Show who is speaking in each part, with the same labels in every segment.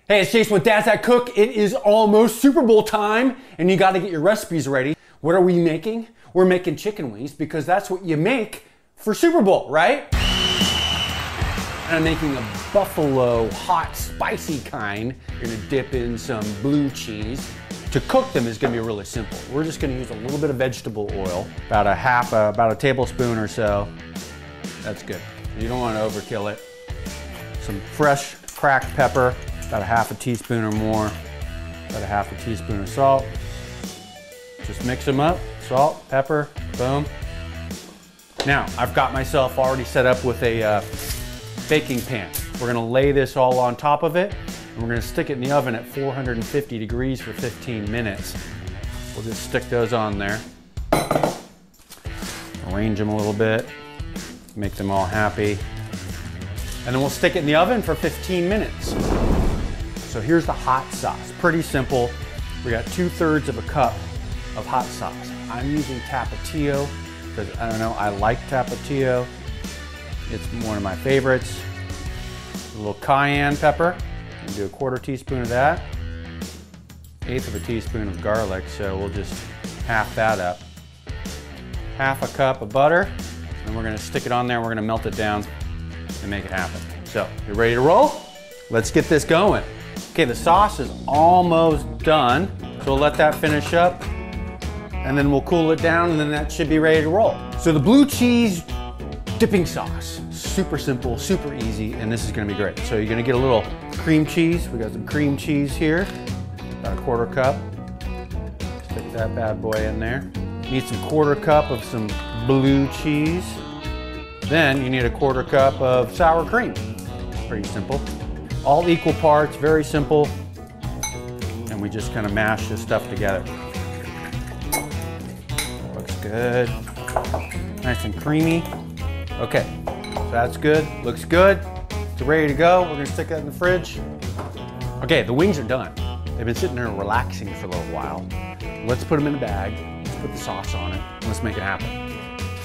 Speaker 1: Hey, it's Jason with Dad's That Cook. It is almost Super Bowl time and you gotta get your recipes ready. What are we making? We're making chicken wings because that's what you make for Super Bowl, right? And I'm making a buffalo hot spicy kind. You're gonna dip in some blue cheese. To cook them is gonna be really simple. We're just gonna use a little bit of vegetable oil, about a tablespoon or so. That's good. You don't wanna overkill it. Some fresh cracked pepper, about a half a teaspoon or more, about a half a teaspoon of salt. Just mix them up, salt, pepper, boom. Now, I've got myself already set up with a baking pan. We're gonna lay this all on top of it, and we're gonna stick it in the oven at 450 degrees for 15 minutes. We'll just stick those on there. Arrange them a little bit, make them all happy. And then we'll stick it in the oven for 15 minutes. So here's the hot sauce, pretty simple. We got 2/3 of a cup of hot sauce. I'm using Tapatio because I don't know, I like Tapatio. It's one of my favorites. A little cayenne pepper, and do a 1/4 teaspoon of that. 1/8 of a teaspoon of garlic, so we'll just half that up. Half a cup of butter, and we're gonna stick it on there, we're gonna melt it down and make it happen. So, you ready to roll? Let's get this going. Okay, the sauce is almost done, so we'll let that finish up, and then we'll cool it down, and then that should be ready to roll. So the blue cheese dipping sauce, super simple, super easy, and this is gonna be great. So you're gonna get a little cream cheese. We got some cream cheese here, about a 1/4 cup. Stick that bad boy in there. Need some 1/4 cup of some blue cheese. Then you need a 1/4 cup of sour cream. Pretty simple. All equal parts, very simple. And we just kind of mash this stuff together. Looks good. Nice and creamy. Okay, so that's good, looks good. It's ready to go. We're gonna stick that in the fridge. Okay, the wings are done. They've been sitting there relaxing for a little while. Let's put them in a bag. Let's put the sauce on it. Let's make it happen.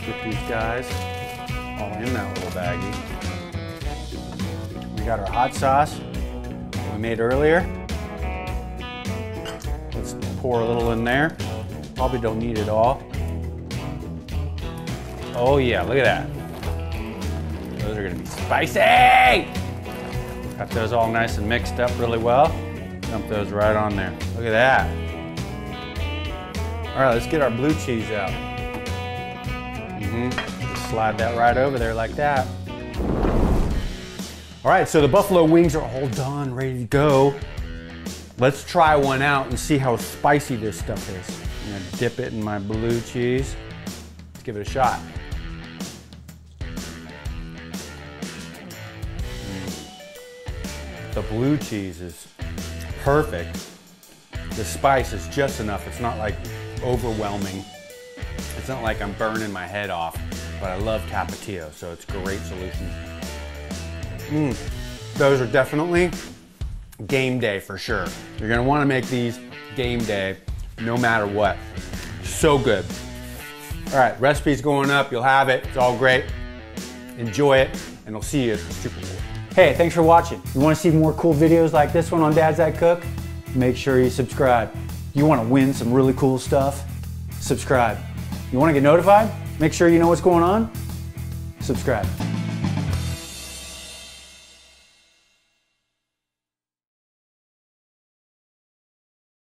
Speaker 1: Get these guys all in that little baggie. We got our hot sauce we made earlier. Let's pour a little in there. Probably don't need it all. Oh yeah, look at that. Those are gonna be spicy! Got those all nice and mixed up really well. Dump those right on there. Look at that. All right, let's get our blue cheese out. Just slide that right over there like that. All right, so the buffalo wings are all done, ready to go. Let's try one out and see how spicy this stuff is. I'm gonna dip it in my blue cheese. Let's give it a shot. The blue cheese is perfect. The spice is just enough. It's not like overwhelming. It's not like I'm burning my head off, but I love Tapatio, so it's a great solution. Those are definitely game day for sure. You're gonna wanna make these game day no matter what. So good. All right, recipe's going up, you'll have it, it's all great. Enjoy it, and I'll see you at the Super Bowl. Hey, thanks for watching. You wanna see more cool videos like this one on Dad's That Cook? Make sure you subscribe. You wanna win some really cool stuff? Subscribe. You wanna get notified? Make sure you know what's going on? Subscribe.